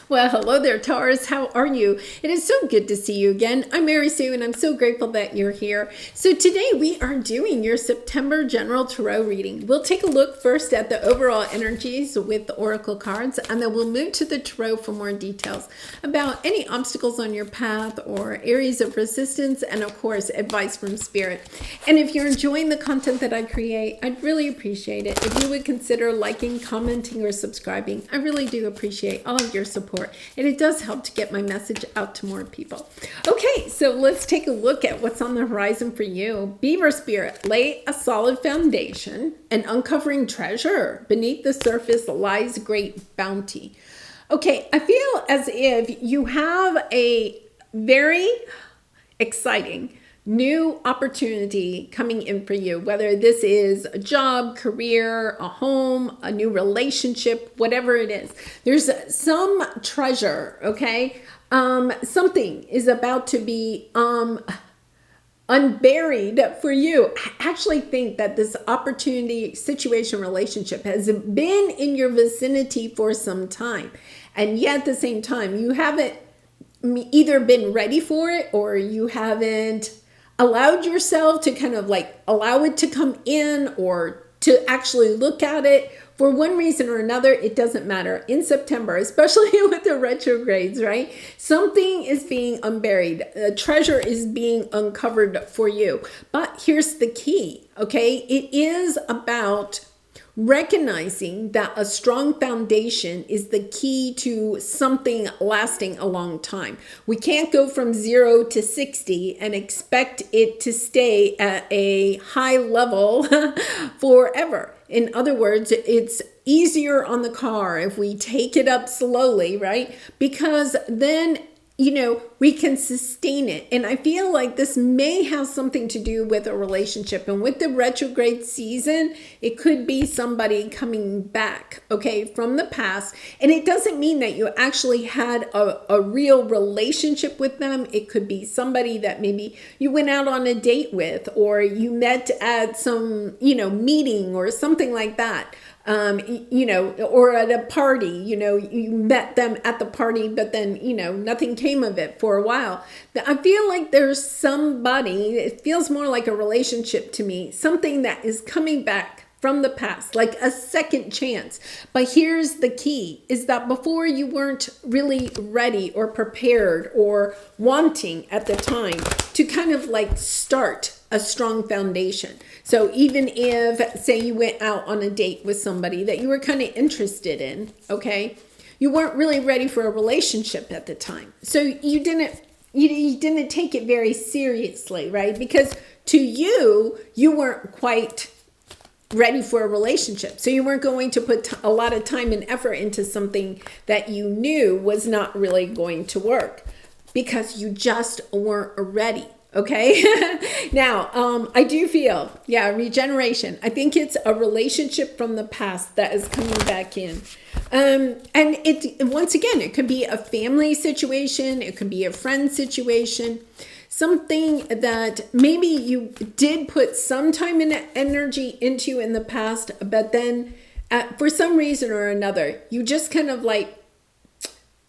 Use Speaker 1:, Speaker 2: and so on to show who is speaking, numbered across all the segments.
Speaker 1: Well, hello there, Taurus. How are you? It is so good to see you again. I'm Mary Sue, and I'm so grateful that you're here. So today we are doing your September General Tarot Reading. We'll take a look first at the overall energies with the Oracle cards, and then we'll move to the Tarot for more details about any obstacles on your path or areas of resistance, and of course, advice from Spirit. And if you're enjoying the content that I create, I'd really appreciate it if you would consider liking, commenting, or subscribing. I really do appreciate all of your support, and it does help to get my message out to more people. Okay, so let's take a look at what's on the horizon for you. Beaver Spirit, lay a solid foundation and uncovering treasure. Beneath the surface lies great bounty. Okay, I feel as if you have a very exciting new opportunity coming in for you, whether this is a job, career, a home, a new relationship, whatever it is. There's some treasure, okay? Something is about to be unburied for you. I actually think that this opportunity, situation, relationship has been in your vicinity for some time. And yet at the same time, you haven't either been ready for it, or you haven't allowed yourself to kind of like allow it to come in, or to actually look at it. For one reason or another, it doesn't matter. In September, especially with the retrogrades, right? Something is being unburied. A treasure is being uncovered for you. But here's the key, okay? It is about recognizing that a strong foundation is the key to something lasting a long time. We can't go from 0 to 60 and expect it to stay at a high level forever. In other words, it's easier on the car if we take it up slowly, right? Because then we can sustain it. And I feel like this may have something to do with a relationship. And with the retrograde season, it could be somebody coming back, okay, from the past. And it doesn't mean that you actually had a real relationship with them. It could be somebody that maybe you went out on a date with, or you met at some, meeting or something like that. Or at a party, you met them at the party, but then, nothing came of it for a while. I feel like there's somebody, it feels more like a relationship to me, something that is coming back from the past, like a second chance. But here's the key, is that before you weren't really ready or prepared or wanting at the time to kind of like start a strong foundation. So even if, say, you went out on a date with somebody that you were kind of interested in, okay, you weren't really ready for a relationship at the time. So you didn't take it very seriously, right? Because to you weren't quite ready for a relationship. So you weren't going to put a lot of time and effort into something that you knew was not really going to work, because you just weren't ready. Okay. Now, I do feel, regeneration. I think it's a relationship from the past that is coming back in. And once again, it could be a family situation. It could be a friend situation. Something that maybe you did put some time and energy into in the past, but then for some reason or another, you just kind of like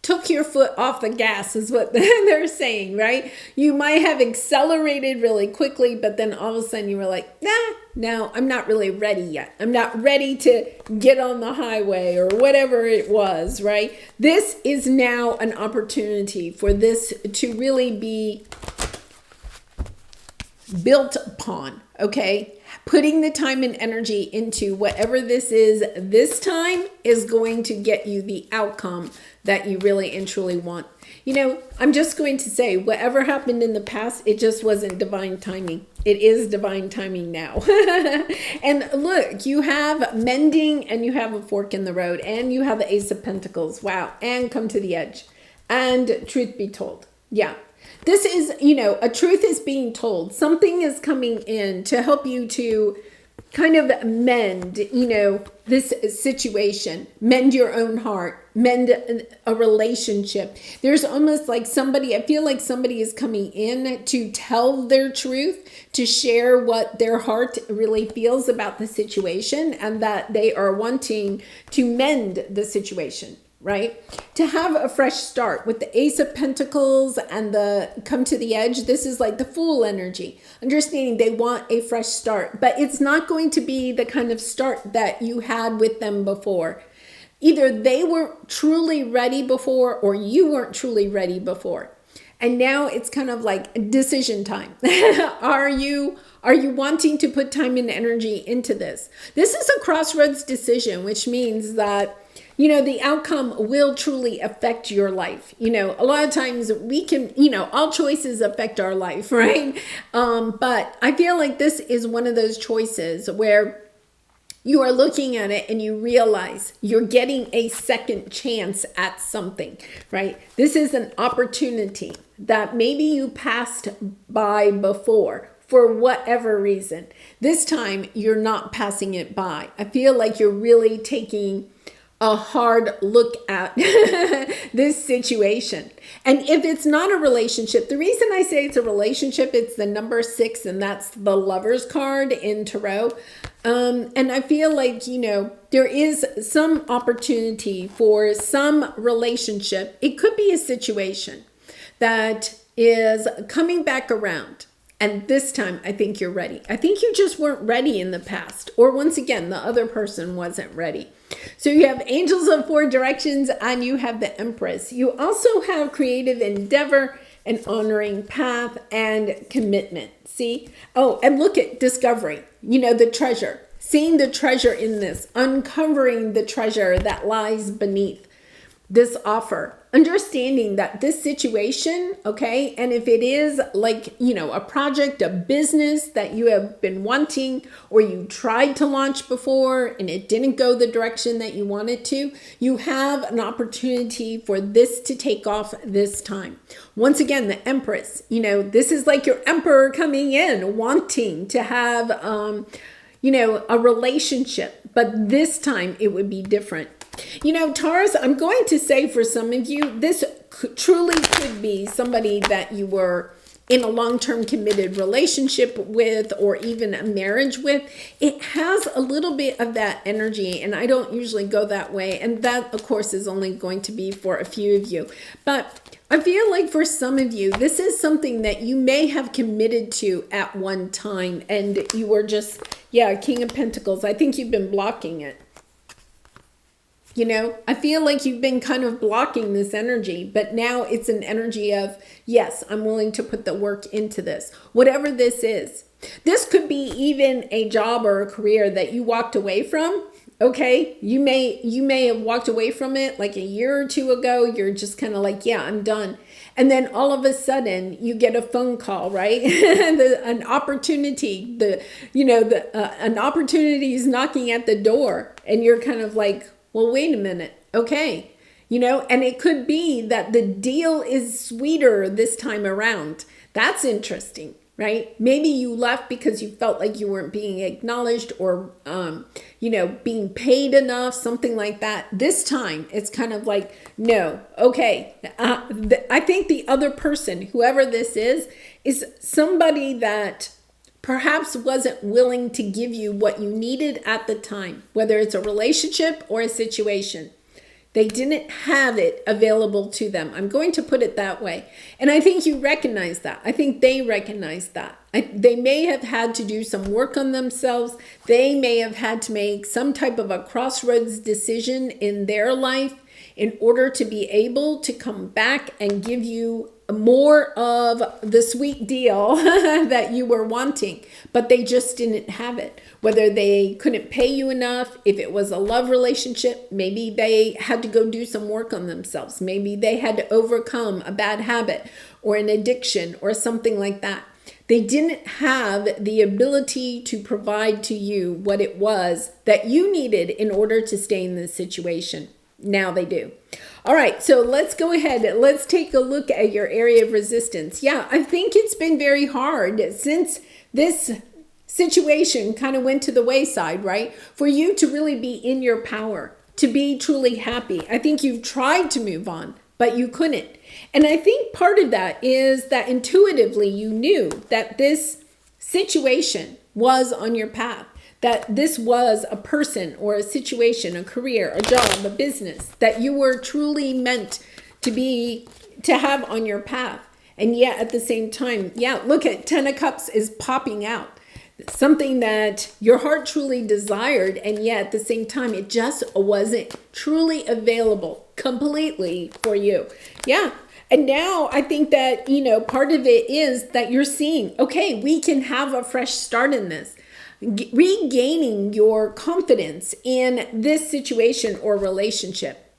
Speaker 1: took your foot off the gas, is what they're saying, right? You might have accelerated really quickly, but then all of a sudden you were like, no, I'm not really ready yet. I'm not ready to get on the highway, or whatever it was, right? This is now an opportunity for this to really be built upon, okay? Putting the time and energy into whatever this is this time is going to get you the outcome that you really and truly want. I'm just going to say, whatever happened in the past, it just wasn't divine timing. It is divine timing now. And look, you have mending, and you have a fork in the road, and you have the Ace of Pentacles. Wow. And come to the edge. And truth be told. Yeah. This is, a truth is being told. Something is coming in to help you to kind of mend, this situation, mend your own heart, mend a relationship. There's almost like I feel like somebody is coming in to tell their truth, to share what their heart really feels about the situation, and that they are wanting to mend the situation. right? To have a fresh start with the Ace of Pentacles and the come to the edge. This is like the Fool energy, understanding they want a fresh start, but it's not going to be the kind of start that you had with them before. Either they weren't truly ready before or you weren't truly ready before. And now it's kind of like decision time. Are you wanting to put time and energy into this? This is a crossroads decision, which means that, the outcome will truly affect your life. A lot of times we can, all choices affect our life, right? But I feel like this is one of those choices where you are looking at it and you realize you're getting a second chance at something, right? This is an opportunity that maybe you passed by before for whatever reason. This time you're not passing it by. I feel like you're really taking a hard look at this situation. And if it's not a relationship, the reason I say it's a relationship, it's the number 6, and that's the Lover's card in Tarot. And I feel like, there is some opportunity for some relationship. It could be a situation that is coming back around. And this time, I think you're ready. I think you just weren't ready in the past. Or once again, the other person wasn't ready. So you have Angels of 4 Directions and you have the Empress. You also have Creative Endeavor, an Honoring Path, and Commitment. See? Oh, and look at Discovery. The treasure. Seeing the treasure in this. Uncovering the treasure that lies beneath this offer. Understanding that this situation, okay, and if it is like, a project, a business that you have been wanting or you tried to launch before and it didn't go the direction that you wanted to, you have an opportunity for this to take off this time. Once again, the Empress, this is like your Emperor coming in, wanting to have, a relationship, but this time it would be different. Taurus, I'm going to say for some of you, this truly could be somebody that you were in a long-term committed relationship with or even a marriage with. It has a little bit of that energy, and I don't usually go that way. And that, of course, is only going to be for a few of you. But I feel like for some of you, this is something that you may have committed to at one time, and you were just, King of Pentacles. I think you've been blocking it. I feel like you've been kind of blocking this energy, but now it's an energy of, yes, I'm willing to put the work into this. Whatever this is. This could be even a job or a career that you walked away from. Okay, you may have walked away from it like a year or two ago. You're just kind of like, I'm done. And then all of a sudden you get a phone call, right? An opportunity, an opportunity is knocking at the door, and you're kind of like, well, wait a minute. Okay. And it could be that the deal is sweeter this time around. That's interesting, right? Maybe you left because you felt like you weren't being acknowledged or, being paid enough, something like that. This time it's kind of like, no, okay. I think the other person, whoever this is somebody that perhaps wasn't willing to give you what you needed at the time, whether it's a relationship or a situation. They didn't have it available to them. I'm going to put it that way. And I think you recognize that. I think they recognize that. They may have had to do some work on themselves. They may have had to make some type of a crossroads decision in their life in order to be able to come back and give you more of the sweet deal that you were wanting, but they just didn't have it. Whether they couldn't pay you enough, if it was a love relationship, maybe they had to go do some work on themselves. Maybe they had to overcome a bad habit or an addiction or something like that. They didn't have the ability to provide to you what it was that you needed in order to stay in this situation. Now they do. All right, so let's go ahead. Let's take a look at your area of resistance. I think it's been very hard since this situation kind of went to the wayside, right? For you to really be in your power, to be truly happy. I think you've tried to move on, but you couldn't. And I think part of that is that intuitively you knew that this situation was on your path, that this was a person or a situation, a career, a job, a business that you were truly meant to have on your path. And yet at the same time, look at 10 of Cups is popping out. Something that your heart truly desired, and yet at the same time, it just wasn't truly available completely for you. Yeah. And now I think that, part of it is that you're seeing, okay, we can have a fresh start in this. Regaining your confidence in this situation or relationship.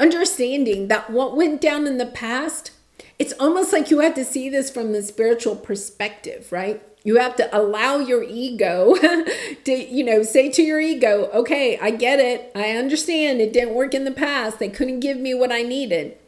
Speaker 1: Understanding that what went down in the past, it's almost like you have to see this from the spiritual perspective, right? You have to allow your ego to, say to your ego, okay, I get it. I understand it didn't work in the past. They couldn't give me what I needed.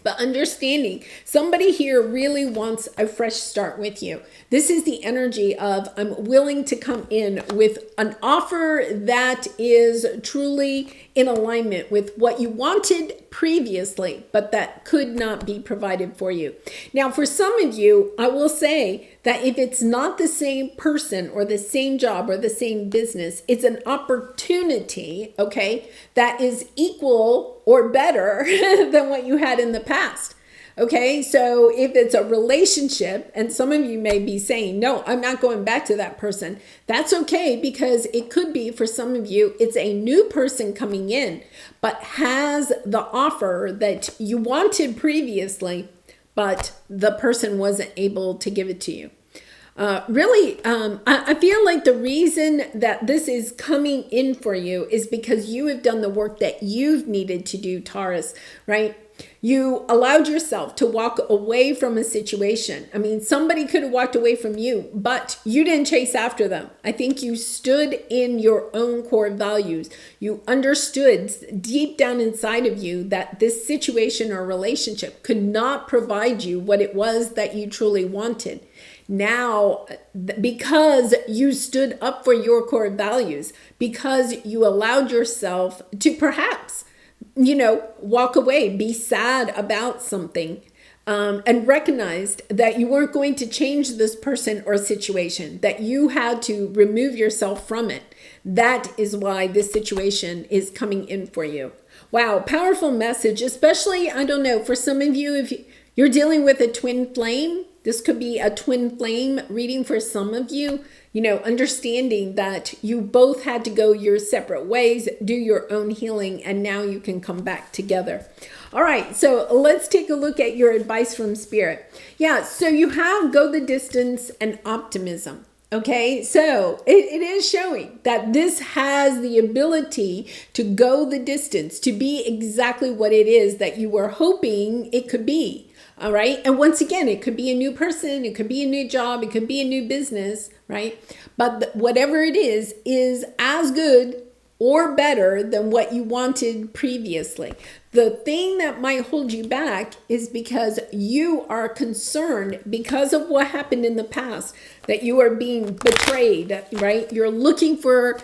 Speaker 1: But understanding somebody here really wants a fresh start with you. This is the energy of I'm willing to come in with an offer that is truly in alignment with what you wanted previously, but that could not be provided for you. Now, for some of you, I will say that if it's not the same person or the same job or the same business, it's an opportunity, okay, that is equal or better than what you had in the past. Okay, so if it's a relationship, and some of you may be saying, no, I'm not going back to that person. That's okay, because it could be for some of you, it's a new person coming in, but has the offer that you wanted previously, but the person wasn't able to give it to you. I feel like the reason that this is coming in for you is because you have done the work that you've needed to do, Taurus, right? You allowed yourself to walk away from a situation. I mean, somebody could have walked away from you, but you didn't chase after them. I think you stood in your own core values. You understood deep down inside of you that this situation or relationship could not provide you what it was that you truly wanted. Now, because you stood up for your core values, because you allowed yourself to perhaps, walk away, be sad about something, and recognized that you weren't going to change this person or situation, that you had to remove yourself from it. That is why this situation is coming in for you. Wow, powerful message, especially, I don't know, for some of you, if you're dealing with a twin flame, this could be a twin flame reading for some of you, understanding that you both had to go your separate ways, do your own healing, and now you can come back together. All right, so let's take a look at your advice from Spirit. Yeah, so you have go the distance and optimism. Okay, so it is showing that this has the ability to go the distance, to be exactly what it is that you were hoping it could be. All right. And once again, it could be a new person. It could be a new job. It could be a new business. Right. But whatever it is as good or better than what you wanted previously. The thing that might hold you back is because you are concerned because of what happened in the past, that you are being betrayed. Right. You're looking for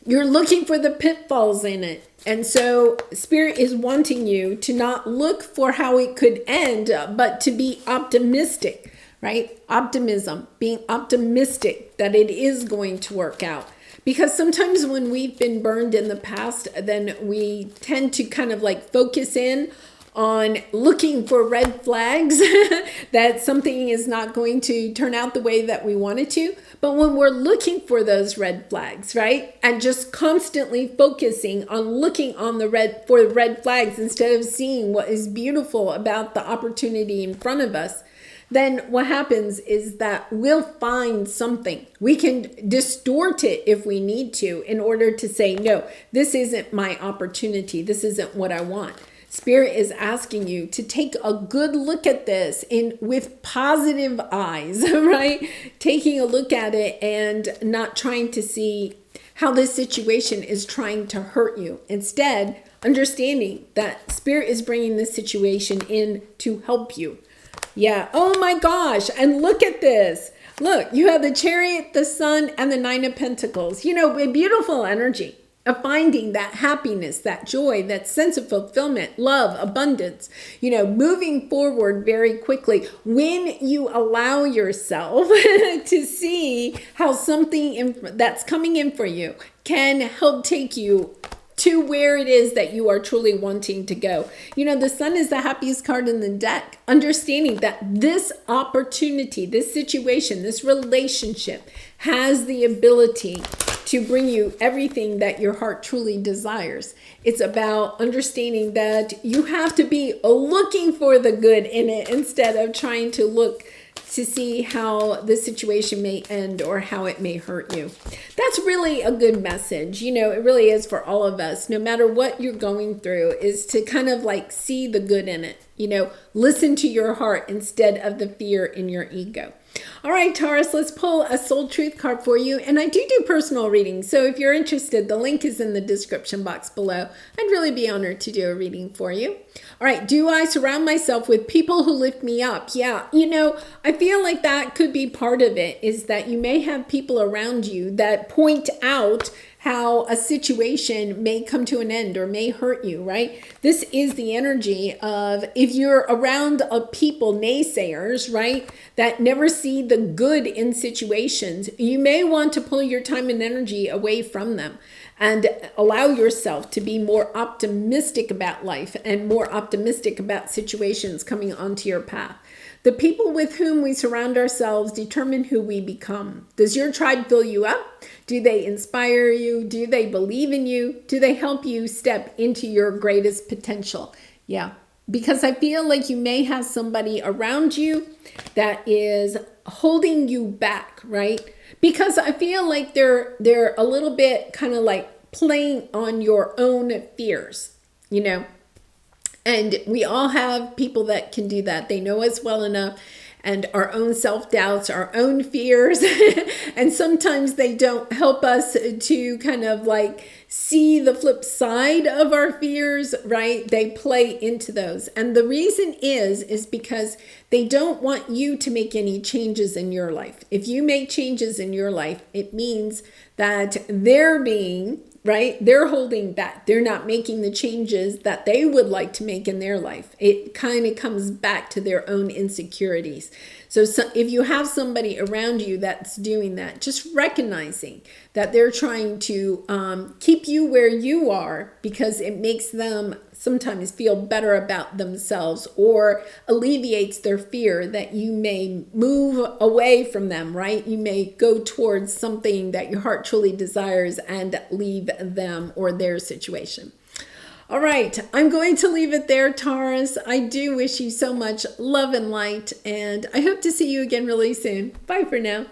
Speaker 1: the pitfalls in it. And so Spirit is wanting you to not look for how it could end, but to be optimistic, right? Optimism, being optimistic that it is going to work out. Because sometimes when we've been burned in the past, then we tend to kind of like focus in on looking for red flags that something is not going to turn out the way that we want it to. But when we're looking for those red flags, right, and just constantly focusing on looking on the red flags instead of seeing what is beautiful about the opportunity in front of us, then what happens is that we'll find something. We can distort it if we need to in order to say, no, this isn't my opportunity. This isn't what I want. Spirit is asking you to take a good look at this with positive eyes, right? Taking a look at it and not trying to see how this situation is trying to hurt you. Instead, understanding that Spirit is bringing this situation in to help you. Yeah. Oh my gosh. And look at this. Look, you have the Chariot, the Sun, and the Nine of Pentacles. Beautiful energy. finding that happiness, that joy, that sense of fulfillment, love, abundance, moving forward very quickly when you allow yourself to see how something that's coming in for you can help take you to where it is that you are truly wanting to go. The Sun is the happiest card in the deck. Understanding that this opportunity, this situation, this relationship has the ability to bring you everything that your heart truly desires. It's about understanding that you have to be looking for the good in it instead of trying to look to see how the situation may end or how it may hurt you. That's really a good message. It really is for all of us, no matter what you're going through, is to kind of like see the good in it. Listen to your heart instead of the fear in your ego. All right, Taurus, let's pull a soul truth card for you. And I do personal readings. So if you're interested, the link is in the description box below. I'd really be honored to do a reading for you. All right, do I surround myself with people who lift me up? Yeah, I feel like that could be part of it, is that you may have people around you that point out how a situation may come to an end or may hurt you, right? This is the energy of, if you're around people, naysayers, right, that never see the good in situations, you may want to pull your time and energy away from them and allow yourself to be more optimistic about life and more optimistic about situations coming onto your path. The people with whom we surround ourselves determine who we become. Does your tribe fill you up? Do they inspire you? Do they believe in you? Do they help you step into your greatest potential? Yeah, because I feel like you may have somebody around you that is holding you back, right? Because I feel like they're a little bit kind of like playing on your own fears, And we all have people that can do that. They know us well enough, and our own self-doubts, our own fears. And sometimes they don't help us to kind of like see the flip side of our fears, right? They play into those. And the reason is because they don't want you to make any changes in your life. If you make changes in your life, it means that they're holding back. They're not making the changes that they would like to make in their life. It kind of comes back to their own insecurities. So if you have somebody around you that's doing that, just recognizing that they're trying to keep you where you are because it makes them sometimes feel better about themselves or alleviates their fear that you may move away from them, right? You may go towards something that your heart truly desires and leave them or their situation. All right, I'm going to leave it there, Taurus. I do wish you so much love and light, and I hope to see you again really soon. Bye for now.